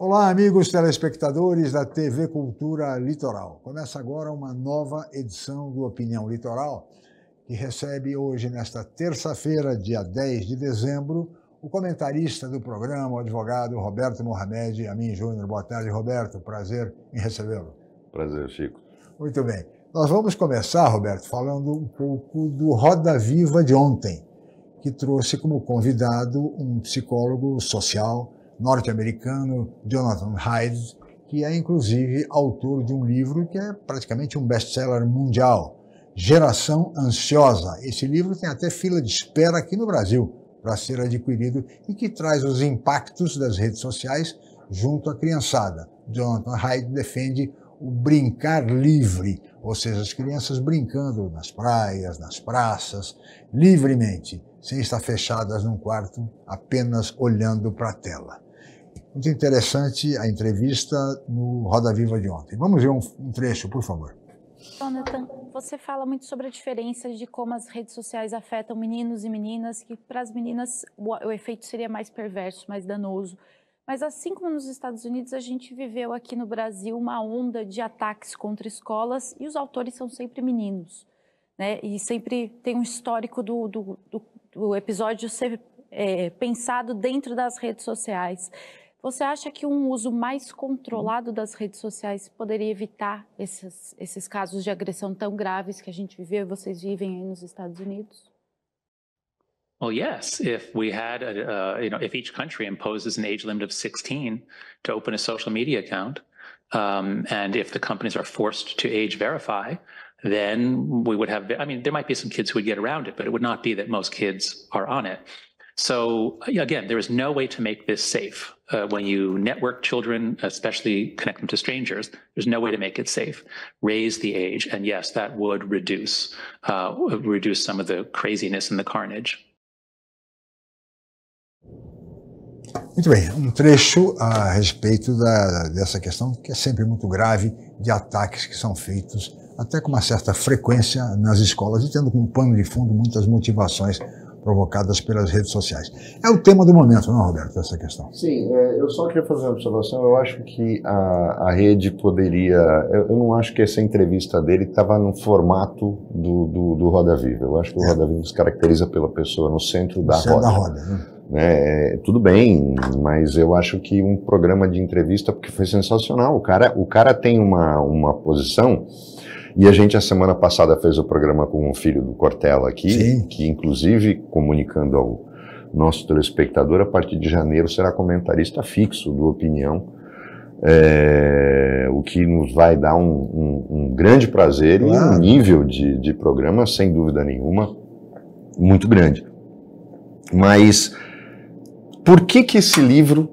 Olá, amigos telespectadores da TV Cultura Litoral. Começa agora uma nova edição do Opinião Litoral, que recebe hoje, nesta terça-feira, dia 10 de dezembro, o comentarista do programa, o advogado Roberto Mohamed Amin Júnior. Boa tarde, Roberto. Prazer em recebê-lo. Prazer, Chico. Muito bem. Nós vamos começar, Roberto, falando um pouco do Roda Viva de ontem, que trouxe como convidado um psicólogo social norte-americano, Jonathan Haidt, que é inclusive autor de um livro que é praticamente um best-seller mundial, Geração Ansiosa. Esse livro tem até fila de espera aqui no Brasil para ser adquirido e que traz os impactos das redes sociais junto à criançada. Jonathan Haidt defende o brincar livre, ou seja, as crianças brincando nas praias, nas praças, livremente, sem estar fechadas num quarto, apenas olhando para a tela. Muito interessante a entrevista no Roda Viva de ontem. Vamos ver um trecho, por favor. Jonathan, você fala muito sobre a diferença de como as redes sociais afetam meninos e meninas, que para as meninas o efeito seria mais perverso, mais danoso. Mas assim como nos Estados Unidos, a gente viveu aqui no Brasil uma onda de ataques contra escolas e os autores são sempre meninos, né? E sempre tem um histórico do episódio ser pensado dentro das redes sociais. Você acha que um uso mais controlado das redes sociais poderia evitar esses casos de agressão tão graves que a gente viveu e vocês vivem aí nos Estados Unidos? Well, yes. If we had, if each country imposes an age limit of 16 to open a social media account, and if the companies are forced to age verify, then we would have, there might be some kids who would get around it, but it would not be that most kids are on it. So again, there is no way to make this safe. When you network children, especially connect them to strangers, there's no way to make it safe. Raise the age, and yes, that would reduce some of the craziness and the carnage. Muito bem, um trecho a respeito dessa questão que é sempre muito grave, de ataques que são feitos até com uma certa frequência nas escolas e tendo como pano de fundo muitas motivações provocadas pelas redes sociais. É o tema do momento, não, Roberto, essa questão? Sim, eu só queria fazer uma observação. Eu acho que a rede poderia... Eu não acho que essa entrevista dele estava no formato do Roda Viva. Eu acho que o Roda Viva se caracteriza pela pessoa no centro da roda. Né? Tudo bem, mas eu acho que um programa de entrevista, porque foi sensacional. O cara tem uma posição... E a gente, a semana passada, fez o programa com o filho do Cortella aqui, sim, que inclusive, comunicando ao nosso telespectador, a partir de janeiro será comentarista fixo do Opinião, o que nos vai dar um grande prazer, claro, e um nível de programa, sem dúvida nenhuma, muito grande. Mas por que esse livro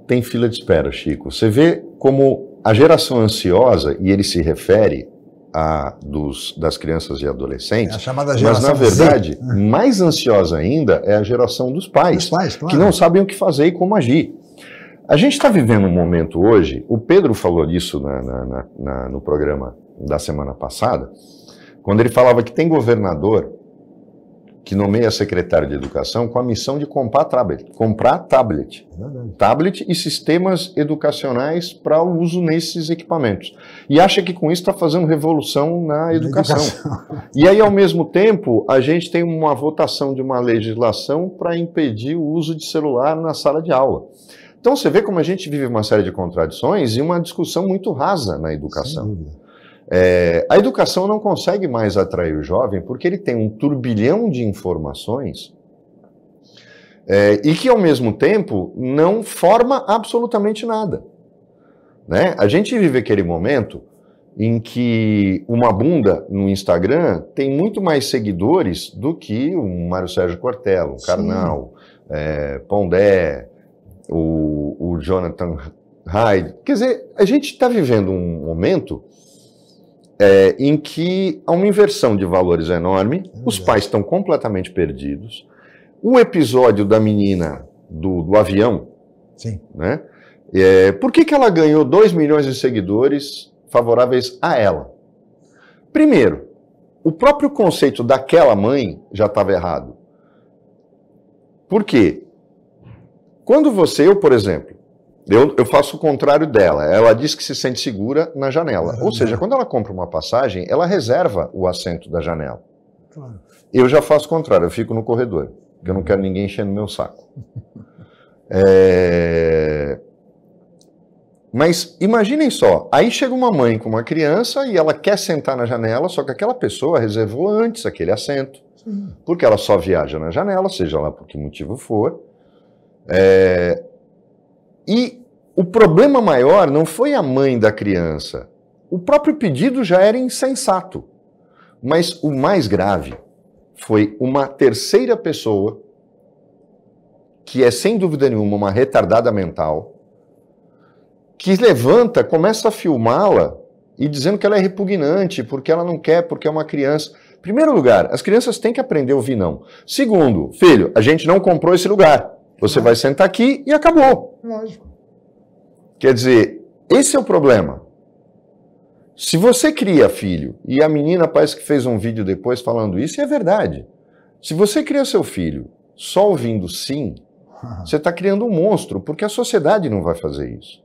tem fila de espera, Chico? Você vê como a geração ansiosa, e ele se refere das crianças e adolescentes, a chamada geração mas na verdade, mais ansiosa ainda é a geração dos pais, claro, que não sabem o que fazer e como agir. A gente está vivendo um momento hoje, o Pedro falou disso no programa da semana passada, quando ele falava que tem governador que nomeia secretário de educação com a missão de comprar tablet e sistemas educacionais para o uso nesses equipamentos. E acha que com isso está fazendo revolução na educação. E aí, ao mesmo tempo, a gente tem uma votação de uma legislação para impedir o uso de celular na sala de aula. Então você vê como a gente vive uma série de contradições e uma discussão muito rasa na educação. Sem dúvida. A educação não consegue mais atrair o jovem porque ele tem um turbilhão de informações e que, ao mesmo tempo, não forma absolutamente nada. Né? A gente vive aquele momento em que uma bunda no Instagram tem muito mais seguidores do que o Mário Sérgio Cortella, o Karnal, Pondé, o Jonathan Haidt. Quer dizer, a gente está vivendo um momento em que há uma inversão de valores enorme, os pais estão completamente perdidos. O episódio da menina do avião, sim, né? Por que ela ganhou 2 milhões de seguidores favoráveis a ela? Primeiro, o próprio conceito daquela mãe já estava errado. Por quê? Quando eu, por exemplo, Eu faço o contrário dela. Ela diz que se sente segura na janela. Ou seja, quando ela compra uma passagem, ela reserva o assento da janela. Claro. Eu já faço o contrário, eu fico no corredor, porque eu não quero ninguém enchendo meu saco. Mas imaginem só, aí chega uma mãe com uma criança e ela quer sentar na janela, só que aquela pessoa reservou antes aquele assento, porque ela só viaja na janela, seja lá por que motivo for. E o problema maior não foi a mãe da criança. O próprio pedido já era insensato. Mas o mais grave foi uma terceira pessoa, que é sem dúvida nenhuma uma retardada mental, que levanta, começa a filmá-la e dizendo que ela é repugnante, porque ela não quer, porque é uma criança. Em primeiro lugar, as crianças têm que aprender a ouvir não. Segundo, filho, a gente não comprou esse lugar. Você vai sentar aqui e acabou. Lógico. Quer dizer, esse é o problema. Se você cria filho, e a menina parece que fez um vídeo depois falando isso, e é verdade. Se você cria seu filho só ouvindo sim, você está criando um monstro, porque a sociedade não vai fazer isso.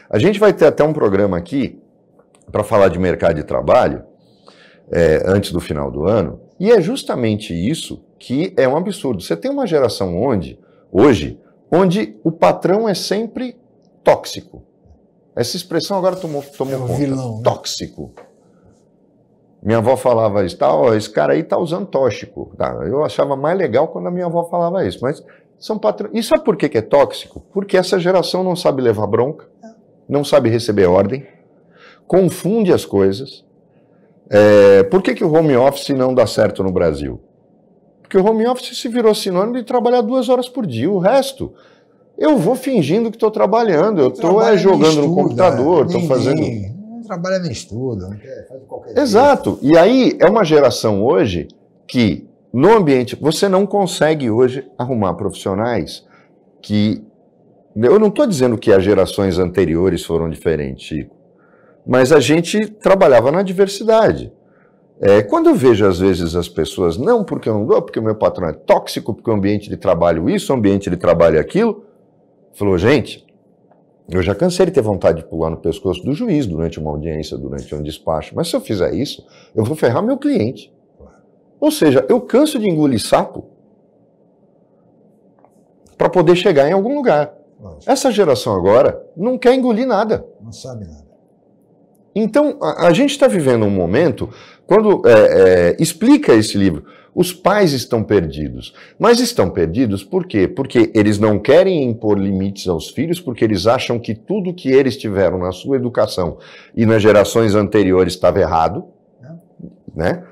A gente vai ter até um programa aqui para falar de mercado de trabalho, antes do final do ano, e é justamente isso que é um absurdo. Você tem uma geração hoje, onde o patrão é sempre tóxico. Essa expressão agora tomou conta. Vilão, né? Tóxico. Minha avó falava isso, esse cara aí tá usando tóxico. Tá, eu achava mais legal quando a minha avó falava isso, mas são patrões. E sabe por que é tóxico? Porque essa geração não sabe levar bronca, não sabe receber ordem, confunde as coisas. Por que o home office não dá certo no Brasil? Porque o home office se virou sinônimo de trabalhar 2 horas por dia. O resto, eu vou fingindo que estou trabalhando, eu estou jogando no computador, estou fazendo... Não trabalha nem estuda, não quer fazer qualquer coisa. Exato. E aí é uma geração hoje que, no ambiente, você não consegue hoje arrumar profissionais que... Eu não estou dizendo que as gerações anteriores foram diferentes, Chico, mas a gente trabalhava na diversidade. Quando eu vejo, às vezes, as pessoas, não porque eu não dou, porque o meu patrão é tóxico, porque o ambiente de trabalho isso, o ambiente de trabalho aquilo, falou, gente, eu já cansei de ter vontade de pular no pescoço do juiz durante uma audiência, durante um despacho, mas se eu fizer isso, eu vou ferrar meu cliente. Ou seja, eu canso de engolir sapo para poder chegar em algum lugar. Essa geração agora não quer engolir nada. Não sabe nada. Então, a gente está vivendo um momento, quando explica esse livro, os pais estão perdidos. Mas estão perdidos por quê? Porque eles não querem impor limites aos filhos, porque eles acham que tudo que eles tiveram na sua educação e nas gerações anteriores estava errado. Né?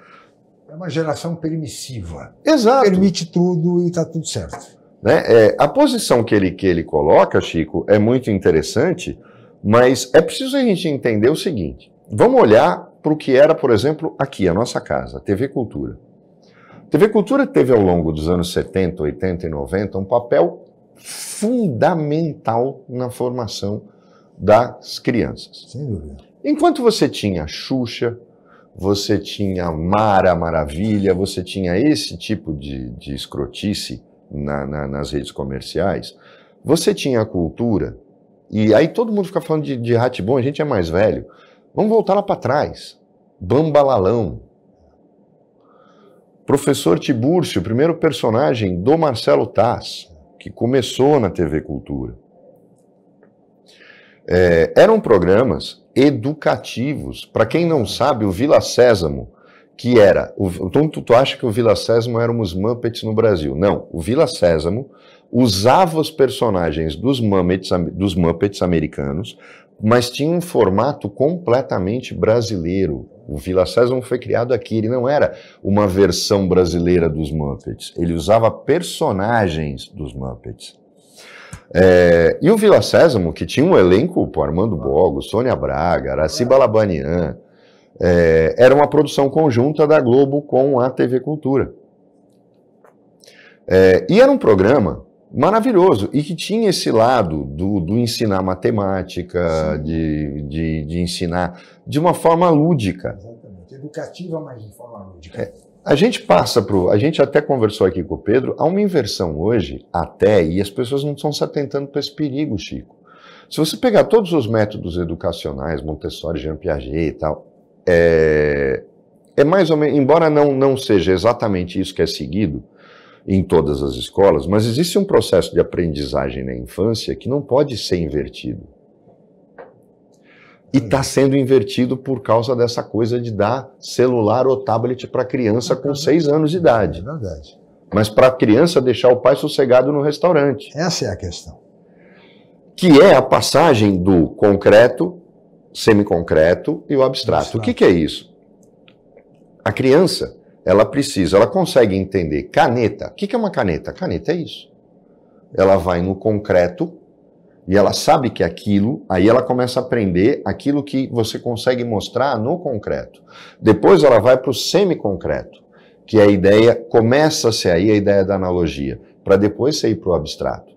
É uma geração permissiva. Exato. Permite tudo e está tudo certo. Né? A posição que ele coloca, Chico, é muito interessante, mas é preciso a gente entender o seguinte. Vamos olhar para o que era, por exemplo, aqui, a nossa casa, a TV Cultura. A TV Cultura teve, ao longo dos anos 70, 80 e 90, um papel fundamental na formação das crianças. Sem dúvida. Enquanto você tinha Xuxa, você tinha Mara Maravilha, você tinha esse tipo de escrotice nas redes comerciais, você tinha a cultura, e aí todo mundo fica falando de Rá-Tim-Bum, a gente é mais velho. Vamos voltar lá para trás. Bambalalão. Professor Tibúrcio, o primeiro personagem do Marcelo Taz, que começou na TV Cultura. Eram programas educativos. Para quem não sabe, o Vila Sésamo, que era... Tu acha que o Vila Sésamo eram os Muppets no Brasil? Não, o Vila Sésamo usava os personagens dos Muppets americanos, mas tinha um formato completamente brasileiro. O Vila Sésamo foi criado aqui, ele não era uma versão brasileira dos Muppets, ele usava personagens dos Muppets. E o Vila Sésamo, que tinha um elenco, Armando Bogo, Sônia Braga, Araci Balabanian, era uma produção conjunta da Globo com a TV Cultura. E era um programa maravilhoso, e que tinha esse lado do ensinar matemática, de ensinar de uma forma lúdica. Exatamente, educativa, mas de forma lúdica. A gente até conversou aqui com o Pedro, há uma inversão hoje, e as pessoas não estão se atentando para esse perigo, Chico. Se você pegar todos os métodos educacionais, Montessori, Jean Piaget e tal, é mais ou menos, embora não seja exatamente isso que é seguido em todas as escolas, mas existe um processo de aprendizagem na infância que não pode ser invertido. E está sendo invertido por causa dessa coisa de dar celular ou tablet para a criança com 6 anos de idade. É verdade. Mas para a criança deixar o pai sossegado no restaurante. Essa é a questão. Que é a passagem do concreto, semiconcreto e o abstrato. O que é isso? A criança, ela consegue entender caneta. O que é uma caneta? Caneta é isso. Ela vai no concreto e ela sabe que aquilo, aí ela começa a aprender aquilo que você consegue mostrar no concreto. Depois ela vai para o semiconcreto, que a ideia, começa-se aí a ideia da analogia, para depois você ir para o abstrato.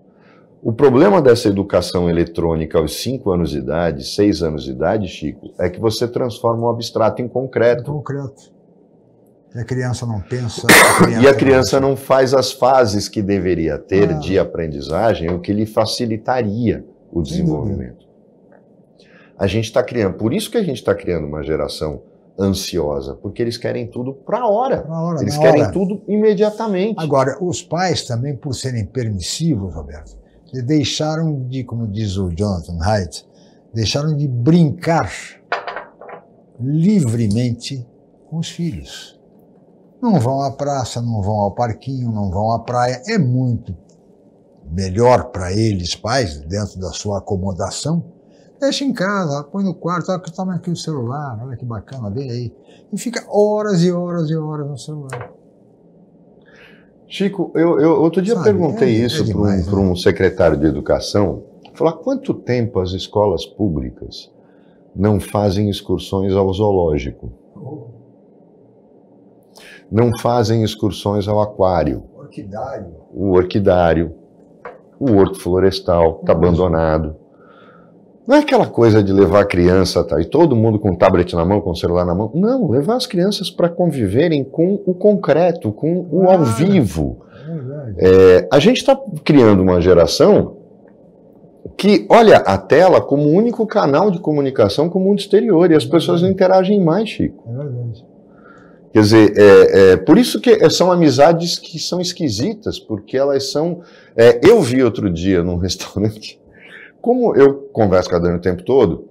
O problema dessa educação eletrônica aos 5 anos de idade, 6 anos de idade, Chico, é que você transforma o abstrato em concreto. Concreto. E a criança não pensa. E a criança não faz as fases que deveria ter de aprendizagem, o que lhe facilitaria o desenvolvimento. A gente está criando, por isso que a gente está criando uma geração ansiosa, porque eles querem tudo para a hora. Eles querem tudo imediatamente. Agora, os pais também, por serem permissivos, Roberto, deixaram de, como diz o Jonathan Haidt, deixaram de brincar livremente com os filhos. Não vão à praça, não vão ao parquinho, não vão à praia. É muito melhor para eles, pais, dentro da sua acomodação. Deixa em casa, põe no quarto, toma aqui o celular, olha que bacana, vem aí. E fica horas e horas e horas no celular. Chico, eu outro dia perguntei isso para um secretário de educação, falar quanto tempo as escolas públicas não fazem excursões ao zoológico? Não fazem excursões ao aquário. O orquidário. O horto florestal está abandonado. Não é aquela coisa de levar a criança e todo mundo com tablet na mão, com o celular na mão. Não, levar as crianças para conviverem com o concreto, com o ao vivo. A gente está criando uma geração que olha a tela como o único canal de comunicação com o mundo exterior e as pessoas não interagem mais, Chico. É verdade. Quer dizer, por isso que são amizades que são esquisitas, porque elas são... eu vi outro dia num restaurante, como eu converso com a Dani o tempo todo,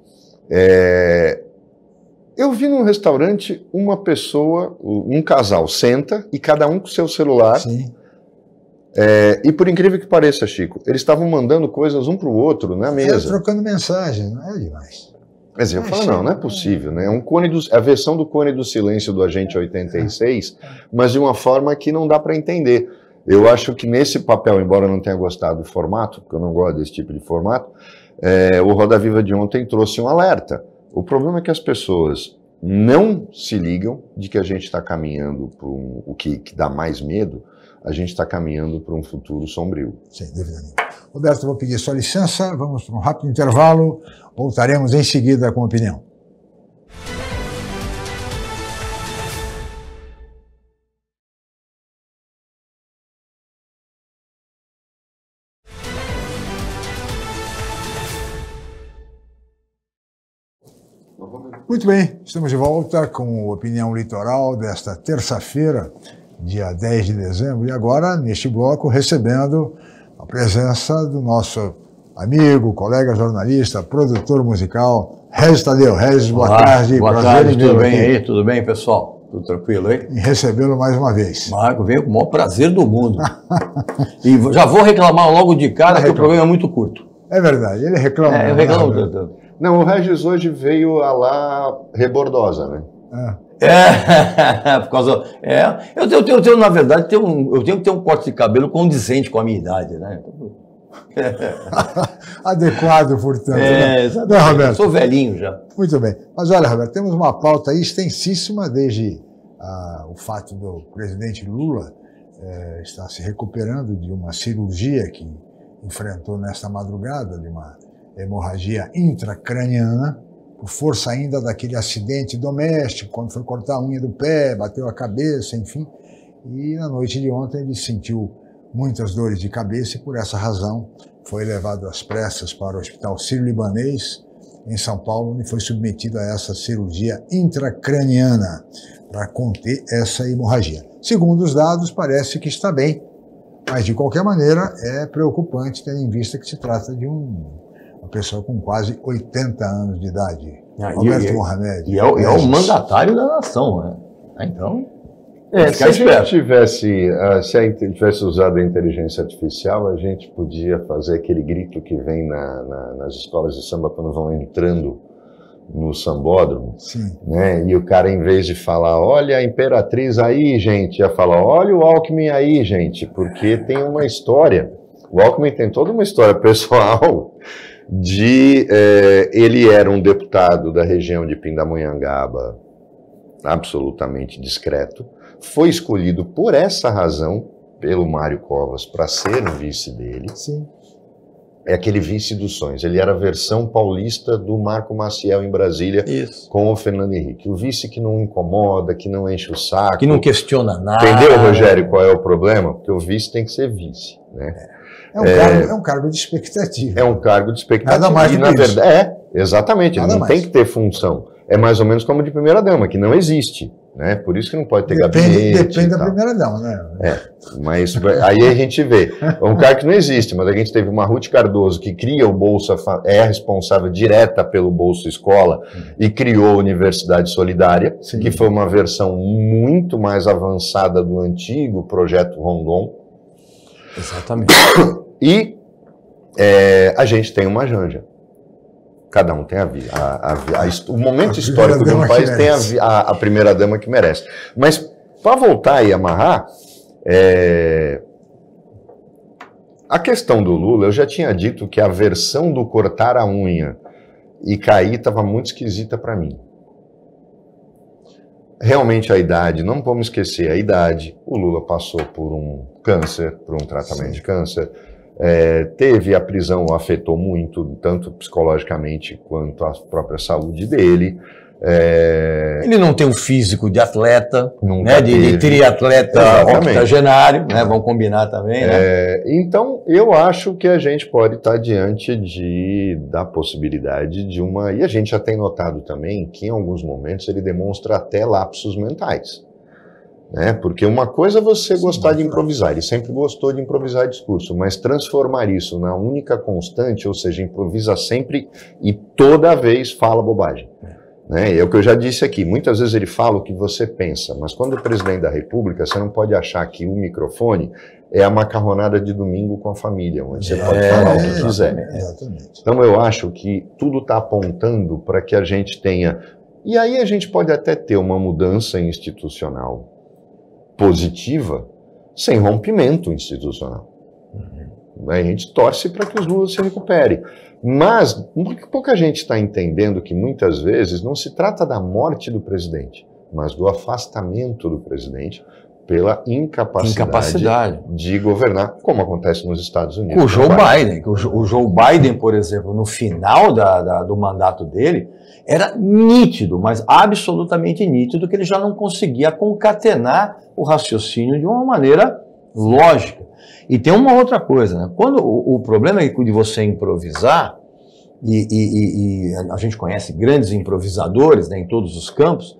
eu vi num restaurante uma pessoa, um casal senta e cada um com seu celular. Sim. E por incrível que pareça, Chico, eles estavam mandando coisas um para o outro na mesa. Trocando mensagem, não é demais. Quer dizer, eu falo, não é possível, né? É a versão do Cone do Silêncio do Agente 86, mas de uma forma que não dá para entender. Eu acho que nesse papel, embora eu não tenha gostado do formato, porque eu não gosto desse tipo de formato, o Roda Viva de ontem trouxe um alerta. O problema é que as pessoas não se ligam de que a gente está caminhando para o que dá mais medo, a gente está caminhando para um futuro sombrio. Sem dúvida nenhuma. Roberto, vou pedir sua licença, vamos para um rápido intervalo, voltaremos em seguida com a opinião. Muito bem, estamos de volta com a Opinião Litoral desta terça-feira, dia 10 de dezembro, e agora, neste bloco, recebendo a presença do nosso amigo, colega jornalista, produtor musical, Regis Tadeu. Regis, boa tarde. Boa tarde, tudo bem aí? Tudo bem, pessoal? Tudo tranquilo aí? E recebê-lo mais uma vez. Marco, veio com o maior prazer do mundo. E já vou reclamar logo de cara que o programa é muito curto. É verdade, ele reclama. Eu reclamo tanto. Não, o Regis hoje veio a lá rebordosa, né? Por causa... Eu tenho, na verdade, eu tenho que ter um corte de cabelo condizente com a minha idade, né? Adequado, portanto. Exatamente. Não, Roberto? Eu sou velhinho já. Muito bem. Mas olha, Roberto, temos uma pauta aí extensíssima desde o fato do presidente Lula estar se recuperando de uma cirurgia que enfrentou nesta madrugada, de uma hemorragia intracraniana, por força ainda daquele acidente doméstico, quando foi cortar a unha do pé, bateu a cabeça, enfim. E na noite de ontem ele sentiu muitas dores de cabeça e, por essa razão, foi levado às pressas para o Hospital Sírio-Libanês, em São Paulo, onde foi submetido a essa cirurgia intracraniana para conter essa hemorragia. Segundo os dados, parece que está bem, mas, de qualquer maneira, é preocupante, tendo em vista que se trata de uma pessoa com quase 80 anos de idade. Roberto Mohamed. E é o mandatário da nação, né? Então... se a gente tivesse usado a inteligência artificial, a gente podia fazer aquele grito que vem nas escolas de samba quando vão entrando no sambódromo, né? E o cara, em vez de falar, olha a Imperatriz aí, gente, ia falar, olha o Alckmin aí, gente, porque tem uma história. O Alckmin tem toda uma história pessoal ele era um deputado da região de Pindamonhangaba, absolutamente discreto, foi escolhido por essa razão, pelo Mário Covas, para ser o vice dele. Sim. É aquele vice dos sonhos. Ele era a versão paulista do Marco Maciel em Brasília. Isso. Com o Fernando Henrique. O vice que não incomoda, que não enche o saco. Que não questiona nada. Entendeu, Rogério, qual é o problema? Porque o vice tem que ser vice, né? É um cargo de expectativa. É um cargo de expectativa. Nada mais do que isso. Exatamente. Ele não tem que ter função. É mais ou menos como de primeira-dama, que não existe. Né? Por isso que não pode ter gabinete. Depende da primeira-dama, né? Mas aí a gente vê. É um cargo que não existe, mas a gente teve uma Ruth Cardoso que cria o Bolsa, é responsável direta pelo Bolsa Escola e criou a Universidade Solidária, que foi uma versão muito mais avançada do antigo projeto Rondon. Exatamente. E a gente tem uma Janja. Cada um tem o momento histórico de um país tem a primeira-dama que merece. Mas, para voltar e amarrar, a questão do Lula, eu já tinha dito que a versão do cortar a unha e cair estava muito esquisita para mim. Realmente a idade, não vamos esquecer a idade, o Lula passou por um câncer, por um tratamento de câncer, teve a prisão, afetou muito, tanto psicologicamente quanto a própria saúde dele. Ele não tem um físico de atleta, né, de triatleta octogenário, né, vamos combinar também. Né? Então, eu acho que a gente pode estar diante da possibilidade de uma... E a gente já tem notado também que, em alguns momentos, ele demonstra até lapsos mentais. Né? Porque uma coisa é você gostar de improvisar, ele sempre gostou de improvisar discurso, mas transformar isso na única constante, ou seja, improvisa sempre e toda vez fala bobagem. Né? É o que eu já disse aqui, muitas vezes ele fala o que você pensa, mas quando é presidente da República, você não pode achar que o microfone é a macarronada de domingo com a família, onde você pode falar o que quiser. Exatamente. Então eu acho que tudo está apontando para que a gente tenha... E aí a gente pode até ter uma mudança institucional positiva, sem rompimento institucional. A gente torce para que os Lula se recuperem. Mas pouca gente está entendendo que muitas vezes não se trata da morte do presidente, mas do afastamento do presidente pela incapacidade de governar, como acontece nos Estados Unidos. O Joe Biden. O Joe Biden, por exemplo, no final do mandato dele, era nítido, mas absolutamente nítido, que ele já não conseguia concatenar o raciocínio de uma maneira lógica. E tem uma outra coisa, né? Quando o problema é de você improvisar, e a gente conhece grandes improvisadores, né, em todos os campos,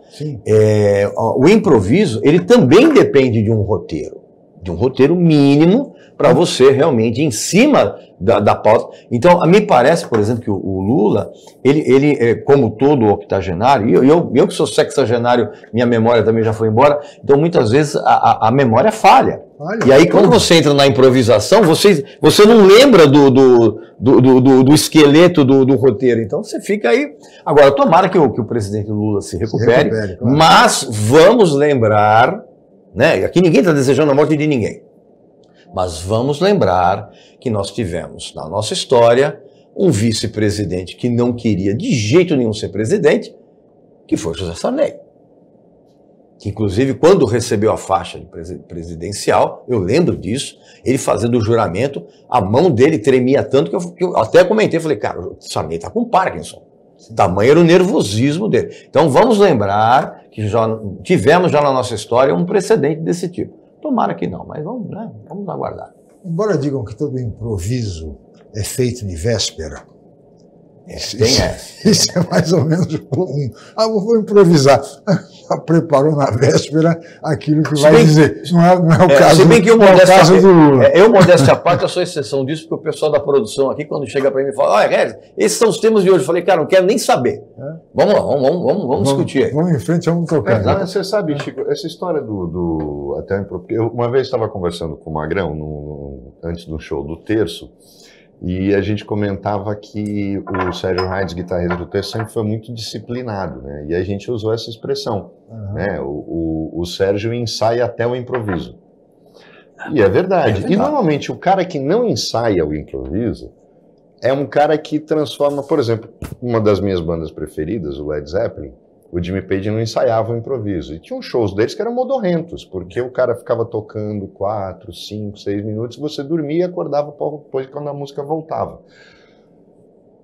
o improviso, ele também depende de um roteiro mínimo para você realmente, em cima da pauta. Então, me parece, por exemplo, que o Lula, ele como todo octogenário, e eu que sou sexagenário, minha memória também já foi embora, então muitas vezes a memória falha. E aí, quando você entra na improvisação, você não lembra do esqueleto do roteiro. Então, você fica aí... Agora, tomara que o presidente Lula se recupere, claro. Mas vamos lembrar, né? Aqui ninguém está desejando a morte de ninguém, mas vamos lembrar que nós tivemos, na nossa história, um vice-presidente que não queria de jeito nenhum ser presidente, que foi José Sarney. Que, inclusive, quando recebeu a faixa presidencial, eu lembro disso, ele fazendo o juramento, a mão dele tremia tanto que eu até comentei, falei, cara, o Sarney está com Parkinson. Tamanho era o nervosismo dele. Então, vamos lembrar que tivemos já na nossa história um precedente desse tipo. Tomara que não, mas vamos aguardar. Embora digam que todo improviso é feito de véspera, isso é mais ou menos comum. Vou improvisar. Já preparou na véspera aquilo que vai dizer. Não é o caso, se bem que eu, caso do Lula. Eu, modéstia à parte, eu sou exceção disso, porque o pessoal da produção aqui, quando chega para mim e fala, esses são os temas de hoje. Eu falei, cara, não quero nem saber. Vamos lá, vamos discutir aí. Vamos em frente, vamos tocar. Você sabe, Chico, essa história eu uma vez estava conversando com o Magrão, antes do show do Terço, e a gente comentava que o Sérgio Hades, guitarrista do Terço, sempre foi muito disciplinado, né? E a gente usou essa expressão, né? O Sérgio ensaia até o improviso. E é verdade. E normalmente o cara que não ensaia o improviso é um cara que transforma, por exemplo, uma das minhas bandas preferidas, o Led Zeppelin, o Jimmy Page não ensaiava o improviso. E tinha uns shows deles que eram modorrentos, porque o cara ficava tocando 4, 5, 6 minutos, você dormia e acordava depois quando a música voltava.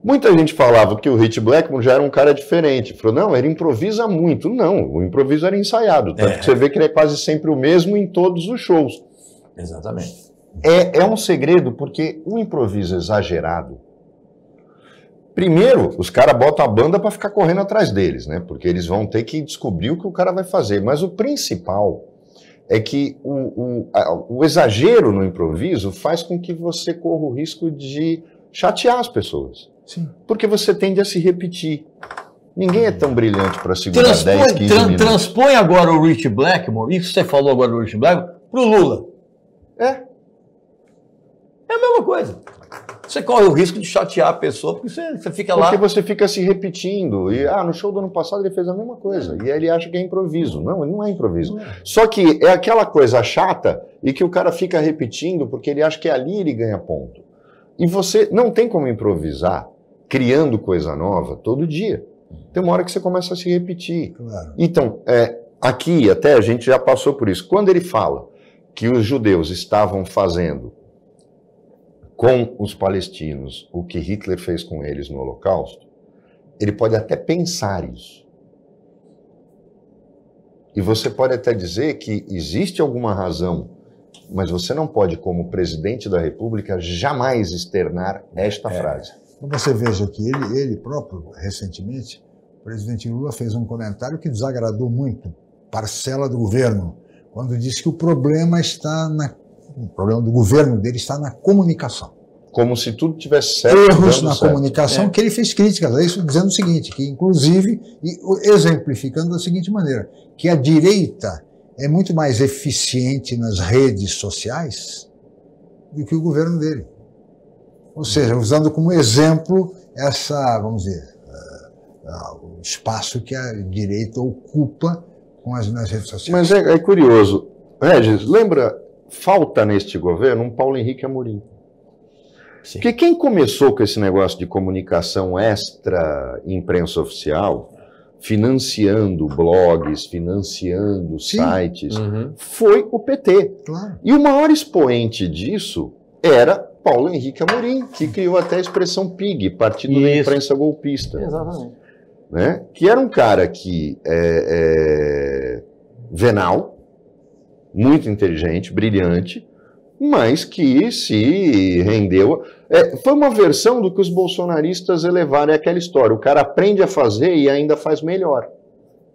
Muita gente falava que o Ritchie Blackmore já era um cara diferente. Falou, não, ele improvisa muito. Não, o improviso era ensaiado. Tanto que você vê que ele é quase sempre o mesmo em todos os shows. Exatamente. É um segredo, porque o improviso exagerado, primeiro, os caras botam a banda para ficar correndo atrás deles, né? Porque eles vão ter que descobrir o que o cara vai fazer. Mas o principal é que o exagero no improviso faz com que você corra o risco de chatear as pessoas. Sim. Porque você tende a se repetir. Ninguém é tão brilhante para segurar 10, 15 minutos. Transpõe agora o Ritchie Blackmore, isso que você falou agora do Ritchie Blackmore, pro Lula. É a mesma coisa. Você corre o risco de chatear a pessoa, porque você fica lá... Porque você fica se repetindo. E, no show do ano passado ele fez a mesma coisa. E aí ele acha que é improviso. Não, ele não é improviso. Só que é aquela coisa chata e que o cara fica repetindo porque ele acha que ali ele ganha ponto. E você não tem como improvisar criando coisa nova todo dia. Tem uma hora que você começa a se repetir. Claro. Então, aqui até a gente já passou por isso. Quando ele fala que os judeus estavam fazendo com os palestinos o que Hitler fez com eles no Holocausto, ele pode até pensar isso. E você pode até dizer que existe alguma razão, mas você não pode, como presidente da República, jamais externar esta frase. Você veja que ele próprio, recentemente, o presidente Lula fez um comentário que desagradou muito parcela do governo, quando disse que o problema do governo dele está na comunicação. Como se tudo tivesse certo. Erros na comunicação, que ele fez críticas a isso, dizendo o seguinte, que inclusive, exemplificando da seguinte maneira, que a direita é muito mais eficiente nas redes sociais do que o governo dele. Ou seja, usando como exemplo vamos dizer, o espaço que a direita ocupa nas redes sociais. Mas é curioso. Regis, lembra, falta neste governo um Paulo Henrique Amorim. Sim. Porque quem começou com esse negócio de comunicação extra imprensa oficial, financiando blogs, financiando sites, foi o PT. Claro. E o maior expoente disso era Paulo Henrique Amorim, que criou até a expressão PIG, Partido da Imprensa Golpista. Exatamente. Né? Que era um cara que venal, muito inteligente, brilhante, mas que se rendeu... foi uma versão do que os bolsonaristas elevaram, aquela história, o cara aprende a fazer e ainda faz melhor.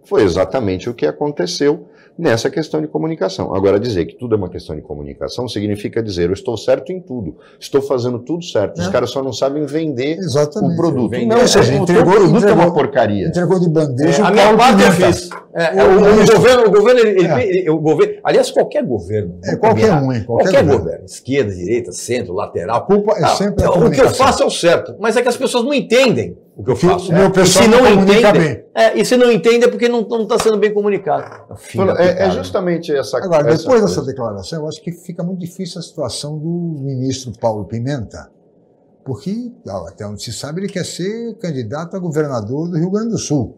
Foi exatamente o que aconteceu nessa questão de comunicação. Agora, dizer que tudo é uma questão de comunicação significa dizer, eu estou certo em tudo, estou fazendo tudo certo, os caras só não sabem vender o produto. Não, ou seja, o produto é uma porcaria. Entregou de bandeja. A minha parte eu fiz. O governo, aliás, qualquer governo. Qualquer governo, esquerda, direita, centro, lateral. A culpa é sempre a o que eu faço é o certo, mas é que as pessoas não entendem o que eu faço. O meu pessoal não comunica bem. E se não entende é porque não está sendo bem comunicado. É justamente essa... Agora, depois dessa declaração, eu acho que fica muito difícil a situação do ministro Paulo Pimenta, porque, até onde se sabe, ele quer ser candidato a governador do Rio Grande do Sul.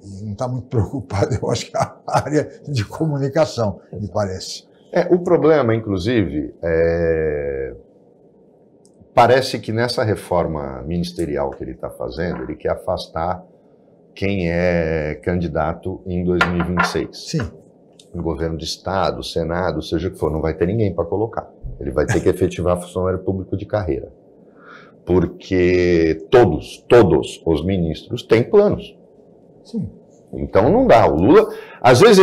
E não está muito preocupado, eu acho que a área de comunicação, me parece. O problema, inclusive, parece que nessa reforma ministerial que ele está fazendo, ele quer afastar quem é candidato em 2026. Sim. No governo de Estado, Senado, seja o que for, não vai ter ninguém para colocar. Ele vai ter que efetivar funcionário público de carreira. Porque todos os ministros têm planos. Sim. Então não dá. O Lula, às vezes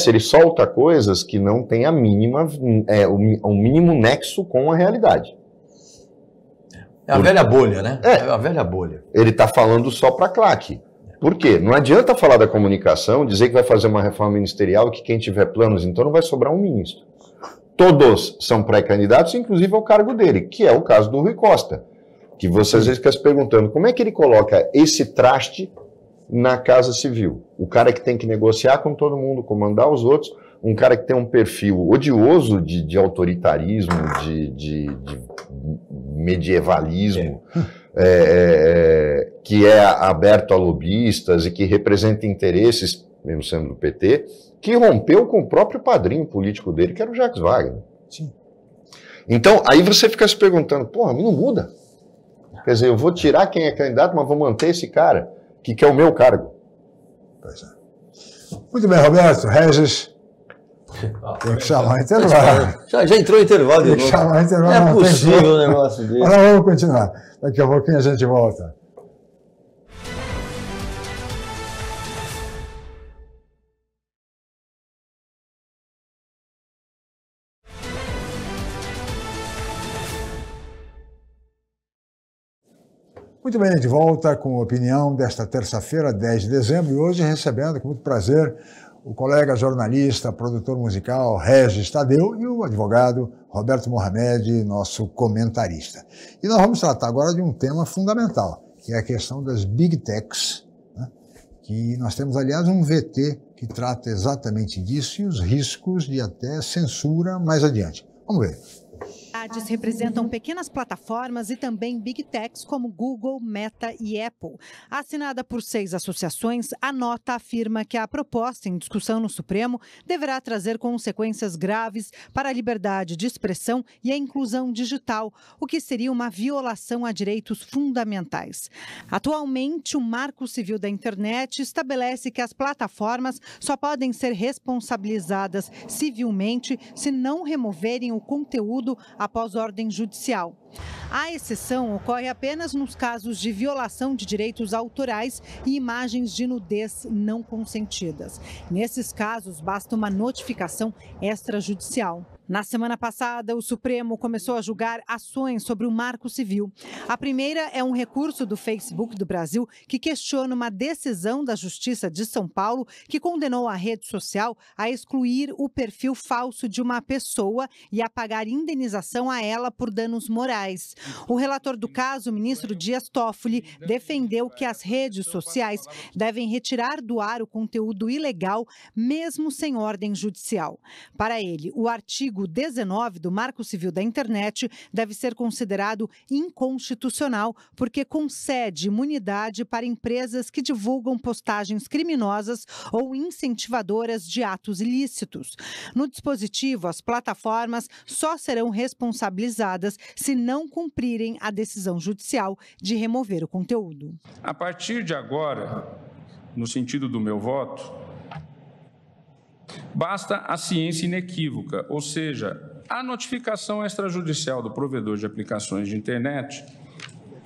ele solta coisas que não têm o mínimo nexo com a realidade. É a velha bolha, né? É a velha bolha. Ele está falando só para claque. Por quê? Não adianta falar da comunicação, dizer que vai fazer uma reforma ministerial e que quem tiver planos, então não vai sobrar um ministro. Todos são pré-candidatos, inclusive ao cargo dele, que é o caso do Rui Costa. Que você às vezes fica se perguntando, como é que ele coloca esse traste na Casa Civil? O cara que tem que negociar com todo mundo, comandar os outros, um cara que tem um perfil odioso de autoritarismo, de medievalismo, que é aberto a lobistas e que representa interesses, mesmo sendo do PT, que rompeu com o próprio padrinho político dele, que era o Jacques Wagner. Sim. Então, aí você fica se perguntando, porra, não muda. Quer dizer, eu vou tirar quem é candidato, mas vou manter esse cara, que quer o meu cargo. Pois é. Muito bem, Roberto. Regis. Tem que chamar intervalo. Já entrou em intervalo. Tem que chamar intervalo. Não é possível o negócio dele. Mas nós vamos continuar. Daqui a pouquinho a gente volta. Muito bem, de volta com a opinião desta terça-feira, 10 de dezembro, e hoje recebendo com muito prazer o colega jornalista, produtor musical Regis Tadeu e o advogado Roberto Mohamed, nosso comentarista. E nós vamos tratar agora de um tema fundamental, que é a questão das Big Techs, né? Que nós temos, aliás, um VT que trata exatamente disso e os riscos de até censura mais adiante. Vamos ver. Representam pequenas plataformas e também Big Techs como Google, Meta e Apple. Assinada por 6 associações, a nota afirma que a proposta em discussão no Supremo deverá trazer consequências graves para a liberdade de expressão e a inclusão digital, o que seria uma violação a direitos fundamentais. Atualmente, o Marco Civil da Internet estabelece que as plataformas só podem ser responsabilizadas civilmente se não removerem o conteúdo após ordem judicial. A exceção ocorre apenas nos casos de violação de direitos autorais e imagens de nudez não consentidas. Nesses casos, basta uma notificação extrajudicial. Na semana passada, o Supremo começou a julgar ações sobre o Marco Civil. A primeira é um recurso do Facebook do Brasil que questiona uma decisão da Justiça de São Paulo que condenou a rede social a excluir o perfil falso de uma pessoa e a pagar indenização a ela por danos morais. O relator do caso, o ministro Dias Toffoli, defendeu que as redes sociais devem retirar do ar o conteúdo ilegal, mesmo sem ordem judicial. Para ele, o artigo 19 do Marco Civil da Internet deve ser considerado inconstitucional porque concede imunidade para empresas que divulgam postagens criminosas ou incentivadoras de atos ilícitos. No dispositivo, as plataformas só serão responsabilizadas se não cumprirem a decisão judicial de remover o conteúdo. A partir de agora, no sentido do meu voto, basta a ciência inequívoca, ou seja, a notificação extrajudicial do provedor de aplicações de internet,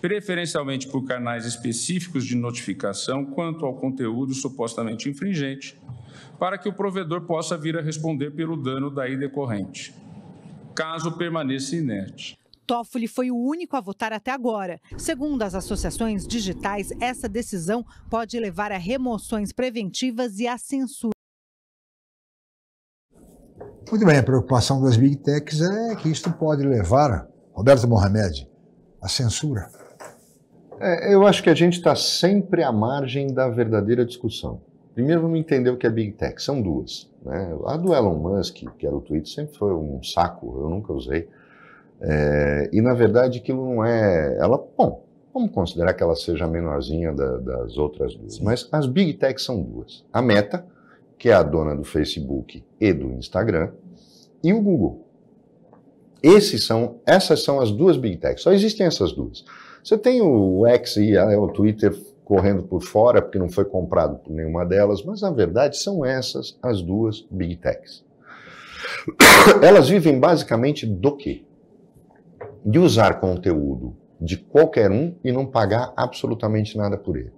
preferencialmente por canais específicos de notificação quanto ao conteúdo supostamente infringente, para que o provedor possa vir a responder pelo dano daí decorrente, caso permaneça inerte. Toffoli foi o único a votar até agora. Segundo as associações digitais, essa decisão pode levar a remoções preventivas e a censura. Muito bem, a preocupação das Big Techs é que isto pode levar, Roberto Mohamed, à censura. Eu acho que a gente está sempre à margem da verdadeira discussão. Primeiro vamos entender o que é Big Tech, são duas. Né? A do Elon Musk, que era o Twitter, sempre foi um saco, eu nunca usei. E na verdade aquilo não é... vamos considerar que ela seja a menorzinha das outras duas. Sim. Mas as Big Techs são duas. A Meta, que é a dona do Facebook e do Instagram, e o Google. Essas são as duas Big Techs, só existem essas duas. Você tem o X e o Twitter correndo por fora, porque não foi comprado por nenhuma delas, mas na verdade são essas as duas Big Techs. Elas vivem basicamente do quê? De usar conteúdo de qualquer um e não pagar absolutamente nada por ele.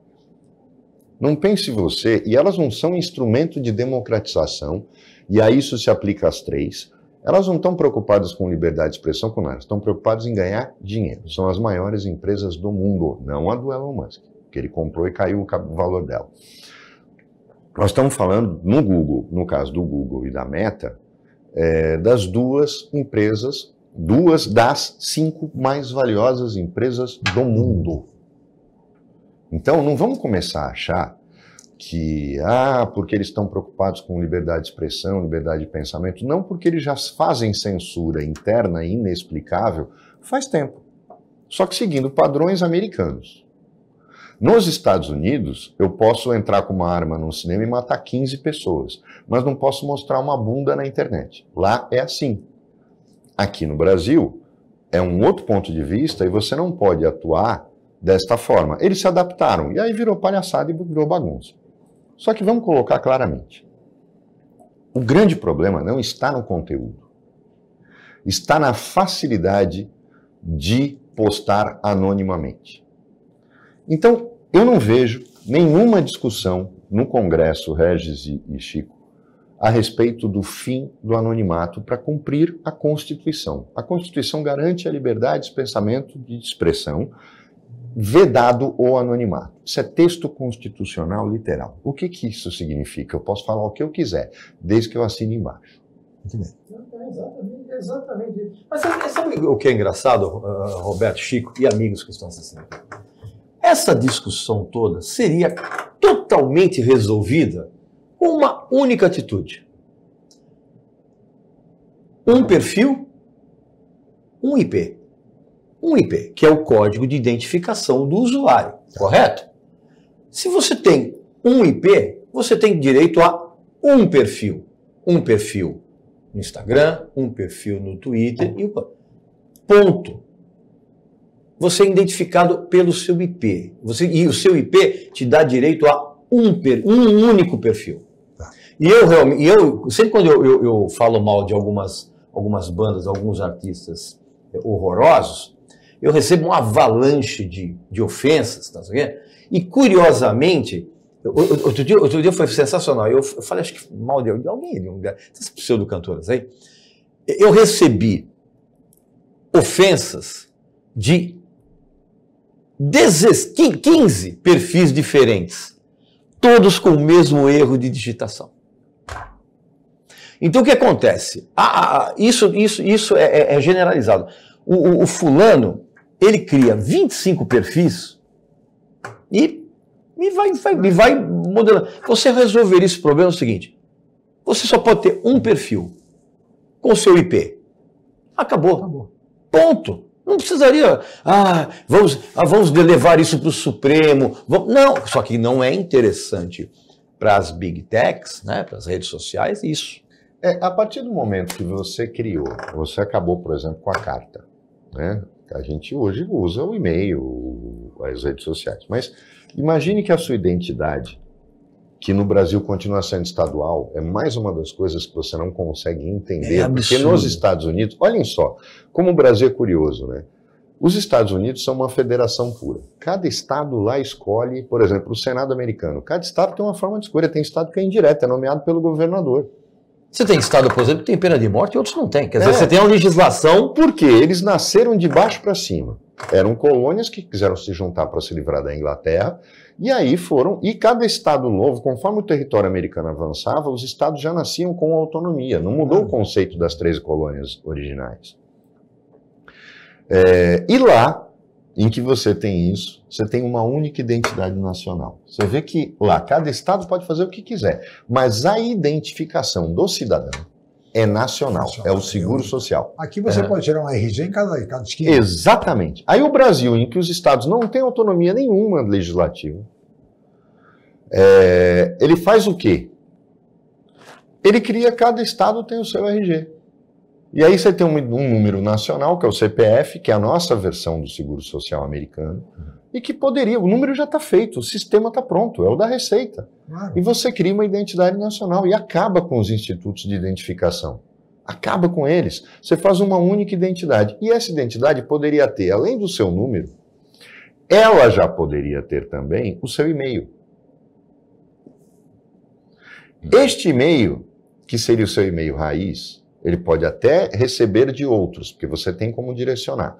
Não pense você, e elas não são instrumento de democratização, e a isso se aplica às três. Elas não estão preocupadas com liberdade de expressão, com nada, estão preocupadas em ganhar dinheiro. São as maiores empresas do mundo, não a do Elon Musk, que ele comprou e caiu o valor dela. Nós estamos falando no Google, no caso do Google e da Meta, das duas empresas, duas das 5 mais valiosas empresas do mundo. Então, não vamos começar a achar que, porque eles estão preocupados com liberdade de expressão, liberdade de pensamento. Não, porque eles já fazem censura interna inexplicável faz tempo. Só que seguindo padrões americanos. Nos Estados Unidos, eu posso entrar com uma arma num cinema e matar 15 pessoas, mas não posso mostrar uma bunda na internet. Lá é assim. Aqui no Brasil, é um outro ponto de vista e você não pode atuar desta forma. Eles se adaptaram, e aí virou palhaçada e virou bagunça. Só que vamos colocar claramente. O grande problema não está no conteúdo. Está na facilidade de postar anonimamente. Então, eu não vejo nenhuma discussão no Congresso, Regis e Chico, a respeito do fim do anonimato para cumprir a Constituição. A Constituição garante a liberdade de pensamento, de expressão, vedado o anonimato. Isso é texto constitucional literal. O que isso significa? Eu posso falar o que eu quiser, desde que eu assine embaixo. Muito bem. Exatamente. Mas sabe o que é engraçado, Roberto, Chico e amigos que estão assistindo? Essa discussão toda seria totalmente resolvida com uma única atitude. Um perfil, um IP. Um IP, que é o código de identificação do usuário, correto? Se você tem um IP, você tem direito a um perfil. Um perfil no Instagram, um perfil no Twitter e ponto. Você é identificado pelo seu IP. E o seu IP te dá direito a um único perfil. E eu sempre quando eu falo mal de algumas bandas, alguns artistas horrorosos, eu recebo uma avalanche de ofensas, tá sabendo? E curiosamente, outro dia foi sensacional. Eu falei, acho que mal de alguém, dessas pseudo-cantoras aí. Eu recebi ofensas de 15 perfis diferentes, todos com o mesmo erro de digitação. Então o que acontece? Isso é generalizado. O fulano, ele cria 25 perfis e vai modelando. Você resolver esse problema é o seguinte: você só pode ter um perfil com o seu IP. Acabou. Ponto. Não precisaria, vamos levar isso para o Supremo. Não, só que não é interessante para as big techs, né, para as redes sociais, isso. A partir do momento que você criou, você acabou, por exemplo, com a carta, né? A gente hoje usa o e-mail, as redes sociais, mas imagine que a sua identidade, que no Brasil continua sendo estadual, é mais uma das coisas que você não consegue entender, porque nos Estados Unidos, olhem só, como o Brasil é curioso, né? Os Estados Unidos são uma federação pura. Cada estado lá escolhe, por exemplo, o Senado americano. Cada estado tem uma forma de escolha, tem estado que é indireto, é nomeado pelo governador. Você tem estado, por exemplo, que tem pena de morte e outros não tem. Quer dizer, você tem uma legislação... Porque eles nasceram de baixo para cima. Eram colônias que quiseram se juntar para se livrar da Inglaterra, e aí foram... E cada estado novo, conforme o território americano avançava, os estados já nasciam com autonomia. Não mudou o conceito das 13 colônias originais. E lá, em que você tem isso, você tem uma única identidade nacional. Você vê que lá, cada estado pode fazer o que quiser, mas a identificação do cidadão é nacional, é o seguro social. Aqui você pode tirar um RG em cada esquina. Exatamente. Aí o Brasil, em que os estados não têm autonomia nenhuma legislativa, ele faz o quê? Ele cria, cada estado tem o seu RG. E aí você tem um número nacional, que é o CPF, que é a nossa versão do seguro social americano, e que poderia, o número já está feito, o sistema está pronto, é o da Receita. Claro. E você cria uma identidade nacional e acaba com os institutos de identificação. Acaba com eles. Você faz uma única identidade. E essa identidade poderia ter, além do seu número, ela já poderia ter também o seu e-mail. Este e-mail, que seria o seu e-mail raiz, ele pode até receber de outros, porque você tem como direcionar.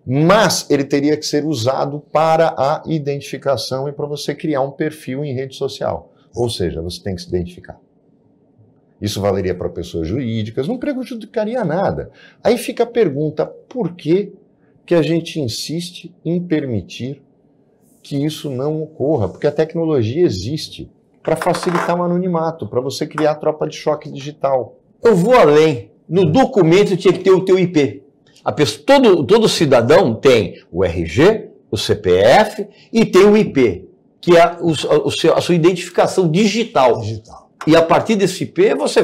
Mas ele teria que ser usado para a identificação e para você criar um perfil em rede social. Ou seja, você tem que se identificar. Isso valeria para pessoas jurídicas, não prejudicaria nada. Aí fica a pergunta, por que a gente insiste em permitir que isso não ocorra? Porque a tecnologia existe para facilitar o anonimato, para você criar a tropa de choque digital. Eu vou além. No documento tinha que ter o teu IP. Todo cidadão tem o RG, o CPF e tem o IP, que é a sua identificação digital. E a partir desse IP você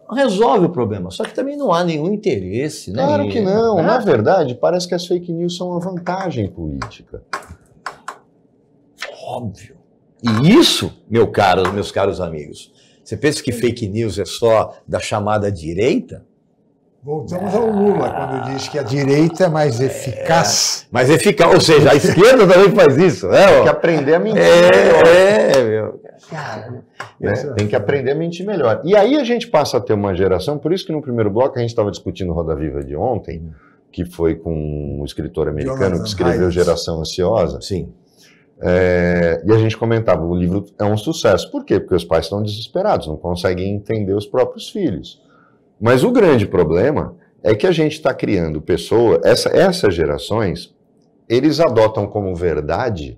resolve o problema. Só que também não há nenhum interesse. Né? Claro que não. Na verdade, parece que as fake news são uma vantagem política. Óbvio. E isso, meus caros amigos, você pensa que fake news é só da chamada direita? Voltamos ao Lula, quando diz que a direita é mais eficaz. Mais eficaz, ou seja, a esquerda também faz isso, né? Tem que aprender a mentir melhor. Cara, tem que aprender a mentir melhor. E aí a gente passa a ter uma geração, por isso que no primeiro bloco a gente estava discutindo Roda Viva de ontem, que foi com um escritor americano que escreveu Geração Ansiosa. Sim. E a gente comentava, o livro é um sucesso. Por quê? Porque os pais estão desesperados, não conseguem entender os próprios filhos. Mas o grande problema é que a gente está criando pessoas, essas gerações, eles adotam como verdade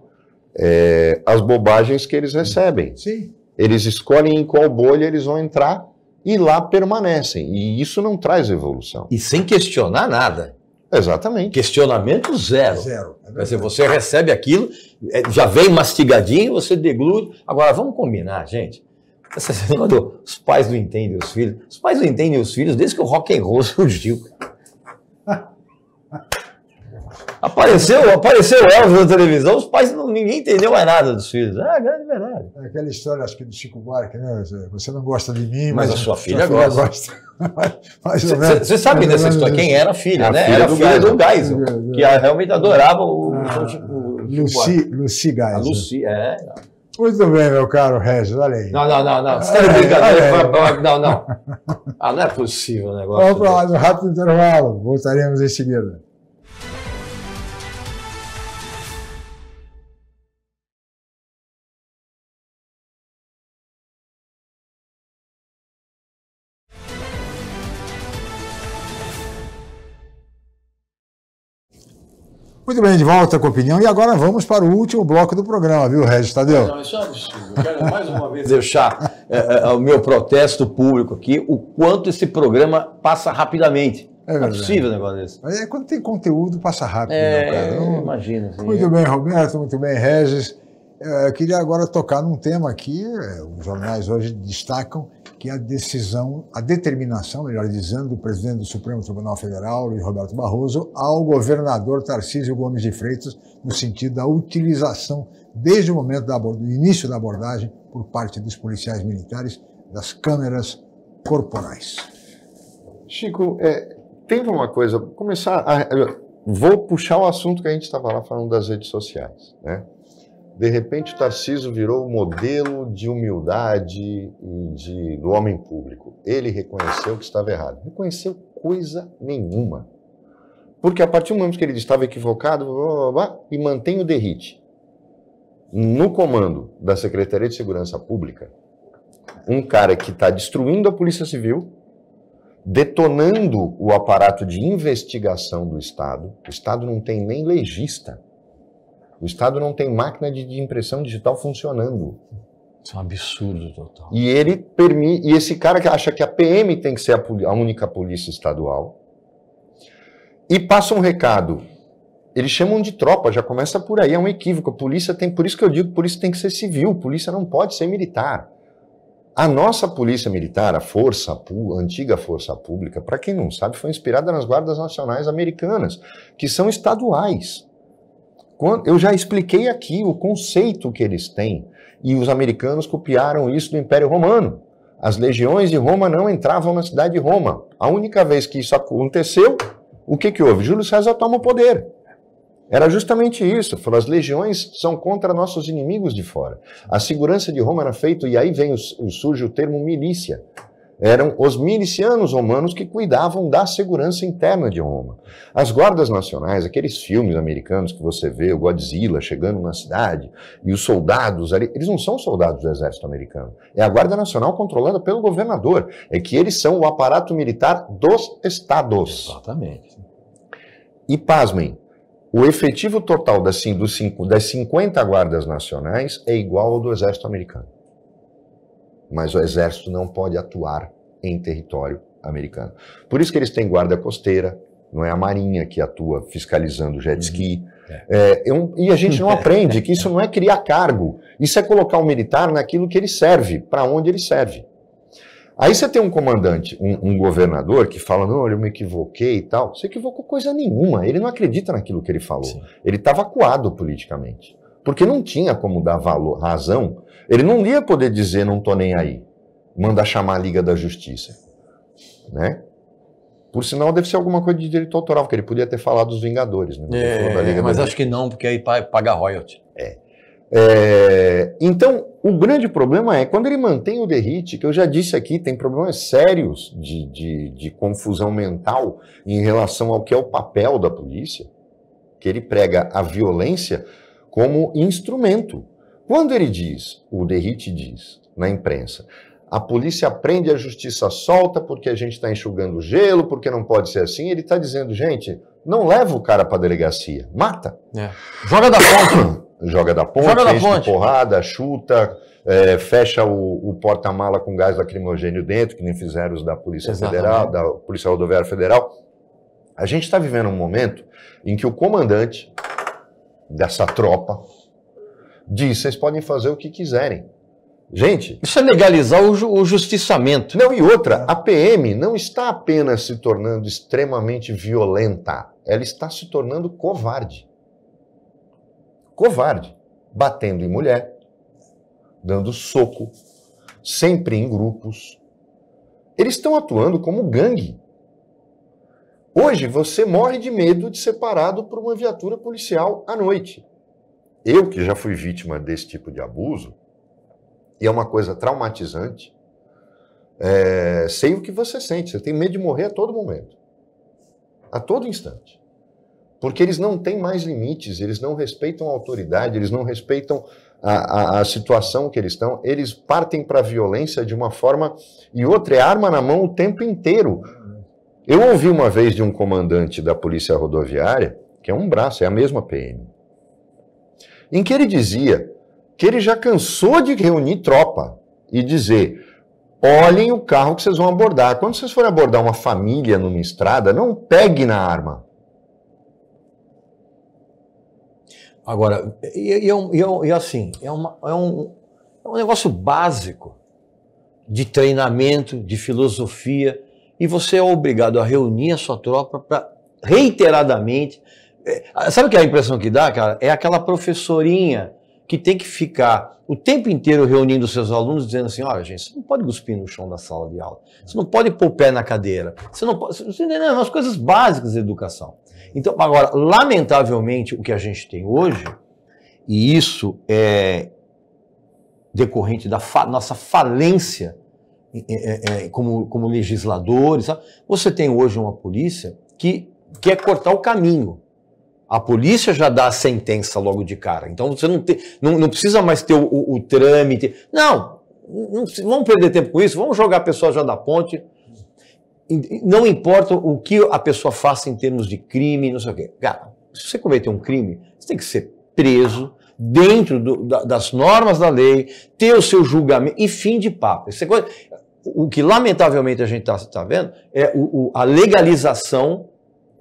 as bobagens que eles recebem. Sim. Eles escolhem em qual bolha eles vão entrar e lá permanecem. E isso não traz evolução. E sem questionar nada. Exatamente. Questionamento zero. Zero. Quer dizer, você recebe aquilo, já vem mastigadinho, você deglude. Agora, vamos combinar, gente. Os pais não entendem os filhos. Os pais não entendem os filhos desde que o rock and roll surgiu. Apareceu Elvis na televisão, os pais ninguém entendeu mais nada dos filhos. É a grande verdade. É aquela história, acho que do Chico Buarque, né? Você não gosta de mim, mas a sua filha gosta. Você sabe dessa história? Quem era a filha, né? Era a filha do Geisel, que realmente adorava o Lucy Geisel. A Lucy, Muito bem, meu caro Regis, olha aí. Não. Você está de brincadeira? Não. Não é possível o negócio. Vamos para mais um rápido intervalo. Voltaremos em seguida. Muito bem, de volta com a opinião. E agora vamos para o último bloco do programa, viu, Regis Tadeu? Não, isso é um absurdo. Eu quero mais uma vez deixar o meu protesto público aqui, o quanto esse programa passa rapidamente. Não é possível um negócio desse. Mas quando tem conteúdo, passa rápido, meu cara. Não... Imagina. Assim, muito bem, Roberto, muito bem, Regis. Eu queria agora tocar num tema que os jornais hoje destacam, que é a determinação, melhor dizendo, do presidente do Supremo Tribunal Federal, Luiz Roberto Barroso, ao governador Tarcísio Gomes de Freitas, no sentido da utilização, desde o momento do início da abordagem, por parte dos policiais militares, das câmeras corporais. Chico, tem uma coisa, vou puxar o assunto que a gente estava lá falando das redes sociais, né? De repente, o Tarcísio virou o modelo de humildade do homem público. Ele reconheceu que estava errado. Reconheceu coisa nenhuma. Porque a partir do momento que ele estava equivocado, e mantém o derrite no comando da Secretaria de Segurança Pública, um cara que está destruindo a Polícia Civil, detonando o aparato de investigação do Estado. O Estado não tem nem legista. O Estado não tem máquina de impressão digital funcionando. Isso é um absurdo total. E esse cara que acha que a PM tem que ser a única polícia estadual, e passa um recado. Eles chamam de tropa, já começa por aí, é um equívoco. Por isso que eu digo que polícia tem que ser civil, polícia não pode ser militar. A nossa polícia militar, a antiga força pública, para quem não sabe, foi inspirada nas guardas nacionais americanas, que são estaduais. Eu já expliquei aqui o conceito que eles têm, e os americanos copiaram isso do Império Romano. As legiões de Roma não entravam na cidade de Roma. A única vez que isso aconteceu, o que houve? Júlio César toma o poder. Era justamente isso. Falou, as legiões são contra nossos inimigos de fora. A segurança de Roma era feita, e aí surge o termo milícia. Eram os milicianos romanos que cuidavam da segurança interna de Roma. As guardas nacionais, aqueles filmes americanos que você vê, o Godzilla chegando na cidade, e os soldados ali, eles não são soldados do exército americano. É a Guarda Nacional controlada pelo governador. É que eles são o aparato militar dos estados. Exatamente. E pasmem, o efetivo total das 50 guardas nacionais é igual ao do exército americano. Mas o exército não pode atuar em território americano. Por isso que eles têm guarda costeira, não é a marinha que atua fiscalizando jet ski. E a gente não aprende que isso não é criar cargo, isso é colocar o militar naquilo que ele serve, para onde ele serve. Aí você tem um comandante, um governador que fala, não, eu me equivoquei e tal. Você equivocou coisa nenhuma, ele não acredita naquilo que ele falou. Sim. Ele estava acuado politicamente, porque não tinha como dar razão. Ele não ia poder dizer, não tô nem aí, manda chamar a Liga da Justiça, né? Por sinal, deve ser alguma coisa de direito autoral, porque ele podia ter falado dos Vingadores, né? Mas acho que não, porque aí paga royalty. Então, o grande problema é, quando ele mantém o derrite, que eu já disse aqui, tem problemas sérios de confusão mental em relação ao que é o papel da polícia, que ele prega a violência como instrumento. Quando ele diz, o Derrite diz na imprensa, a polícia prende, a justiça solta porque a gente está enxugando gelo, porque não pode ser assim, ele está dizendo, gente, não leva o cara para a delegacia, mata. Joga da ponte. Joga da ponte, enche de porrada, chuta, fecha o porta-mala com gás lacrimogênio dentro, que nem fizeram os da Polícia Federal, da Polícia Rodoviária Federal. A gente está vivendo um momento em que o comandante dessa tropa diz, vocês podem fazer o que quiserem. Gente... Isso é legalizar o justiçamento. Não, e outra, a PM não está apenas se tornando extremamente violenta, ela está se tornando covarde. Covarde. Batendo em mulher, dando soco, sempre em grupos. Eles estão atuando como gangue. Hoje você morre de medo de ser parado por uma viatura policial à noite. Eu, que já fui vítima desse tipo de abuso, e é uma coisa traumatizante, sei o que você sente. Você tem medo de morrer a todo momento. A todo instante. Porque eles não têm mais limites, eles não respeitam a autoridade, eles não respeitam a situação que eles estão. Eles partem para a violência de uma forma... E outra, é arma na mão o tempo inteiro. Eu ouvi uma vez de um comandante da Polícia Rodoviária, que é um braço, é a mesma PM, em que ele dizia que ele já cansou de reunir tropa e dizer, olhem o carro que vocês vão abordar. Quando vocês forem abordar uma família numa estrada, não pegue na arma. Agora, assim, é um negócio básico de treinamento, de filosofia, e você é obrigado a reunir a sua tropa para reiteradamente... Sabe o que é a impressão que dá, cara? É aquela professorinha que tem que ficar o tempo inteiro reunindo seus alunos, dizendo assim, olha, gente, você não pode cuspir no chão da sala de aula, você não pode pôr o pé na cadeira, você não pode... Você entendeu? Umas coisas básicas da educação. Então, agora, lamentavelmente, o que a gente tem hoje, e isso é decorrente da nossa falência como legisladores, sabe? Você tem hoje uma polícia que quer cortar o caminho. A polícia já dá a sentença logo de cara. Então você não precisa mais ter o trâmite. Não, vamos perder tempo com isso, vamos jogar a pessoa já da ponte. Não importa o que a pessoa faça em termos de crime, não sei o quê. Cara, se você cometer um crime, você tem que ser preso dentro das normas da lei, ter o seu julgamento e fim de papo. O que lamentavelmente a gente está vendo é a legalização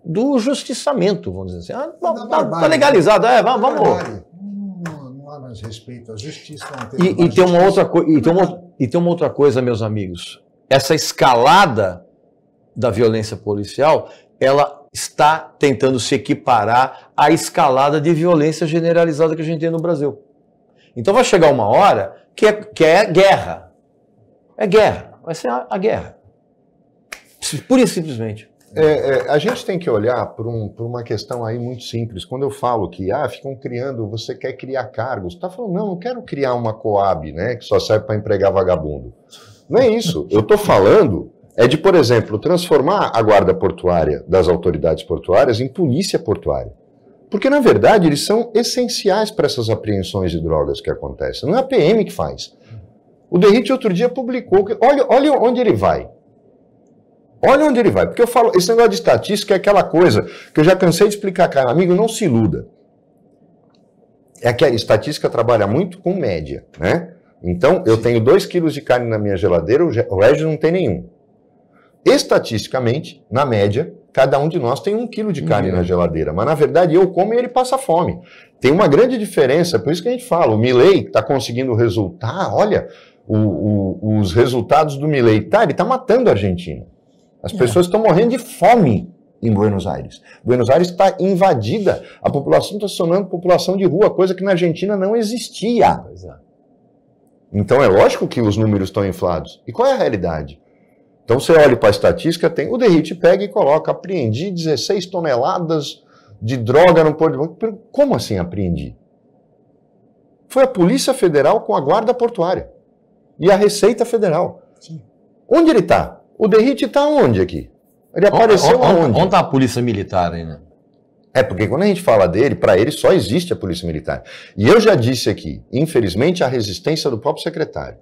do justiçamento, vamos dizer assim. Está legalizado, vamos. Não há mais respeito à justiça. E tem uma outra coisa, meus amigos. Essa escalada da violência policial, ela está tentando se equiparar à escalada de violência generalizada que a gente tem no Brasil. Então vai chegar uma hora que é guerra. É guerra, vai ser a guerra. Pura e simplesmente. A gente tem que olhar por uma questão aí muito simples. Quando eu falo que ficam criando, você quer criar cargos, você está falando, não quero criar uma Coab, né, que só serve para empregar vagabundo. Não é isso. Eu estou falando de, por exemplo, transformar a guarda portuária das autoridades portuárias em polícia portuária. Porque, na verdade, eles são essenciais para essas apreensões de drogas que acontecem. Não é a PM que faz. O Derrite outro dia publicou que, olha onde ele vai. Olha onde ele vai. Porque eu falo, esse negócio de estatística é aquela coisa que eu já cansei de explicar, cara. Amigo, não se iluda. É que a estatística trabalha muito com média, né? Então, eu tenho 2 quilos de carne na minha geladeira, o Regis não tem nenhum. Estatisticamente, na média, cada um de nós tem 1 quilo de carne na geladeira. Mas, na verdade, eu como e ele passa fome. Tem uma grande diferença, por isso que a gente fala, o Milei está conseguindo resultar, olha, os resultados do Milei, ele está matando a Argentina. As pessoas estão morrendo de fome em Buenos Aires. Buenos Aires está invadida, a população está se tornando população de rua, coisa que na Argentina não existia. Então é lógico que os números estão inflados. E qual é a realidade? Então você olha para a estatística, o Derrite pega e coloca, apreendi 16 toneladas de droga no Porto de Banco. Como assim apreendi? Foi a Polícia Federal com a Guarda Portuária e a Receita Federal. Sim. Onde ele está? O Derrite está onde aqui? Ele apareceu aonde? Onde está a Polícia Militar aí, né? Porque quando a gente fala dele, para ele só existe a Polícia Militar. E eu já disse aqui, infelizmente, a resistência do próprio secretário.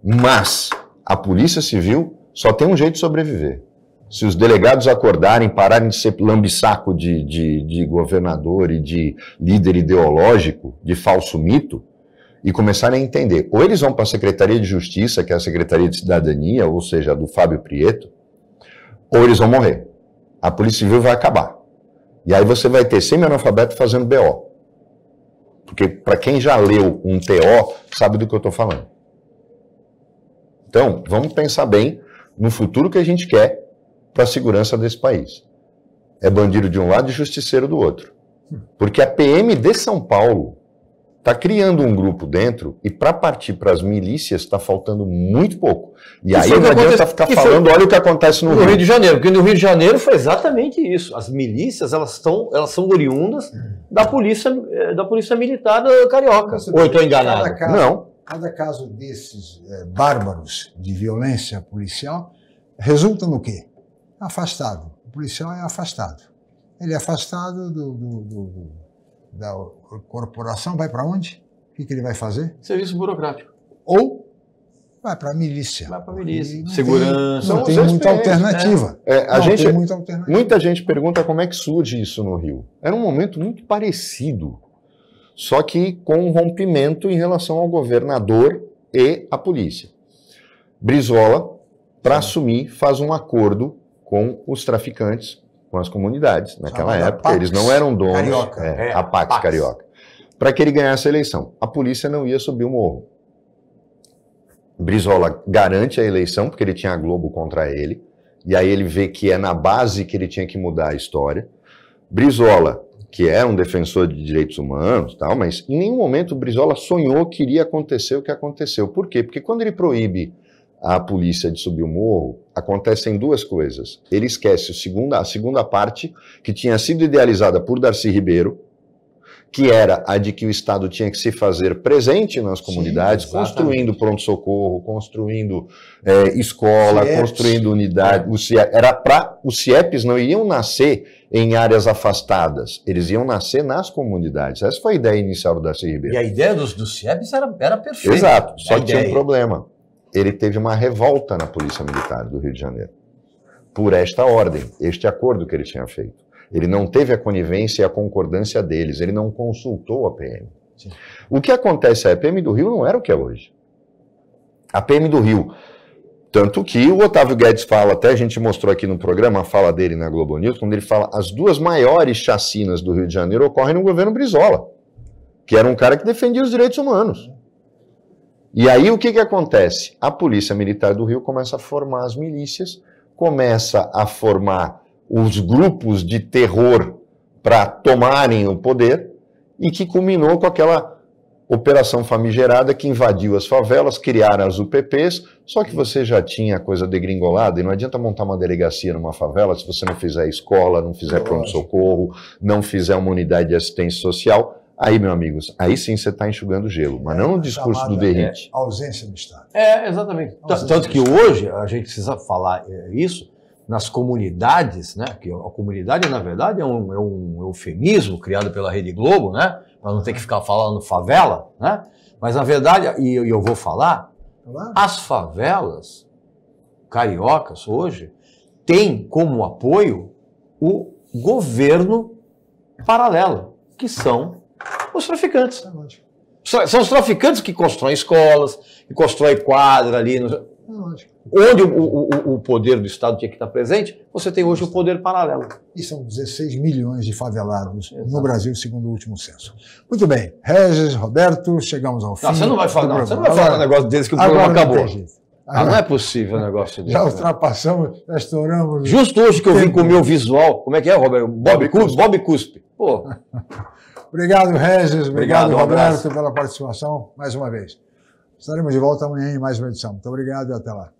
Mas a Polícia Civil só tem um jeito de sobreviver. Se os delegados acordarem, pararem de ser lambisaco de governador e de líder ideológico, de falso mito, e começarem a entender. Ou eles vão para a Secretaria de Justiça, que é a Secretaria de Cidadania, ou seja, a do Fábio Prieto, ou eles vão morrer. A Polícia Civil vai acabar. E aí você vai ter semi-analfabeto fazendo BO. Porque para quem já leu um TO, sabe do que eu estou falando. Então, vamos pensar bem no futuro que a gente quer para a segurança desse país. É bandido de um lado e justiceiro do outro. Porque a PM de São Paulo está criando um grupo dentro e para partir para as milícias está faltando muito pouco. E aí não adianta ficar falando, olha o que acontece no Rio de Janeiro. Porque no Rio de Janeiro foi exatamente isso. As milícias, elas são oriundas da polícia militar carioca. Ou eu estou enganado? Cada caso desses bárbaros de violência policial resulta no quê? Afastado. O policial é afastado. Ele é afastado da corporação, vai para onde? O que ele vai fazer? Serviço burocrático. Ou vai para a milícia. Vai para a milícia. Segurança. Não tem muita alternativa. Muita gente pergunta como é que surge isso no Rio. Era um momento muito parecido, só que com um rompimento em relação ao governador e à polícia. Brizola, para assumir, faz um acordo com os traficantes, com as comunidades. Naquela época, eles não eram donos. Carioca. A Pax Carioca. Para que ele ganhasse a eleição. A polícia não ia subir o morro. Brizola garante a eleição, porque ele tinha a Globo contra ele. E aí ele vê que é na base que ele tinha que mudar a história. Brizola, que é um defensor de direitos humanos, tal, mas em nenhum momento o Brizola sonhou que iria acontecer o que aconteceu. Por quê? Porque quando ele proíbe a polícia de subir o morro, acontecem duas coisas. Ele esquece a segunda parte, que tinha sido idealizada por Darcy Ribeiro, que era a de que o Estado tinha que se fazer presente nas comunidades, construindo pronto-socorro, construindo escola, construindo unidade. Os CIEPs não iam nascer em áreas afastadas, eles iam nascer nas comunidades. Essa foi a ideia inicial do Darcy Ribeiro. E a ideia dos CIEPs era perfeita. Exato, só que tinha um problema. Ele teve uma revolta na Polícia Militar do Rio de Janeiro, por esta ordem, este acordo que ele tinha feito. Ele não teve a conivência e a concordância deles, ele não consultou a PM. Sim. O que acontece é, a PM do Rio não era o que é hoje. A PM do Rio, tanto que o Otávio Guedes fala, até a gente mostrou aqui no programa a fala dele na Globo News, quando ele fala as duas maiores chacinas do Rio de Janeiro ocorrem no governo Brizola, que era um cara que defendia os direitos humanos. E aí o que acontece? A Polícia Militar do Rio começa a formar as milícias, começa a formar os grupos de terror para tomarem o poder, e que culminou com aquela Operação famigerada que invadiu as favelas, criaram as UPPs, só que você já tinha a coisa degringolada e não adianta montar uma delegacia numa favela se você não fizer escola, não fizer pronto-socorro, não fizer uma unidade de assistência social. Aí, meus amigos, aí sim você está enxugando gelo, mas não no discurso do derrite. Ausência do Estado. Exatamente. Tanto que hoje a gente precisa falar isso nas comunidades, né? Que a comunidade, na verdade, é um eufemismo criado pela Rede Globo, né? Para não ter que ficar falando favela, né? Mas, na verdade, e eu vou falar, as favelas cariocas hoje têm como apoio o governo paralelo, que são os traficantes. São os traficantes que constroem escolas, que constroem quadra ali. Onde o poder do Estado tinha que estar presente, você tem hoje o poder paralelo. E são 16 milhões de favelados no Brasil, segundo o último censo. Muito bem. Regis, Roberto, chegamos ao fim. Você não vai falar, um negócio desse que o programa acabou. Não é possível um negócio desse. Já ultrapassamos, já estouramos. Justo hoje que eu vim com o meu visual. Como é que é, Roberto? Bob Cuspe. Pô. Obrigado, Regis. Obrigado, Roberto, pela participação mais uma vez. Estaremos de volta amanhã em mais uma edição. Muito obrigado e até lá.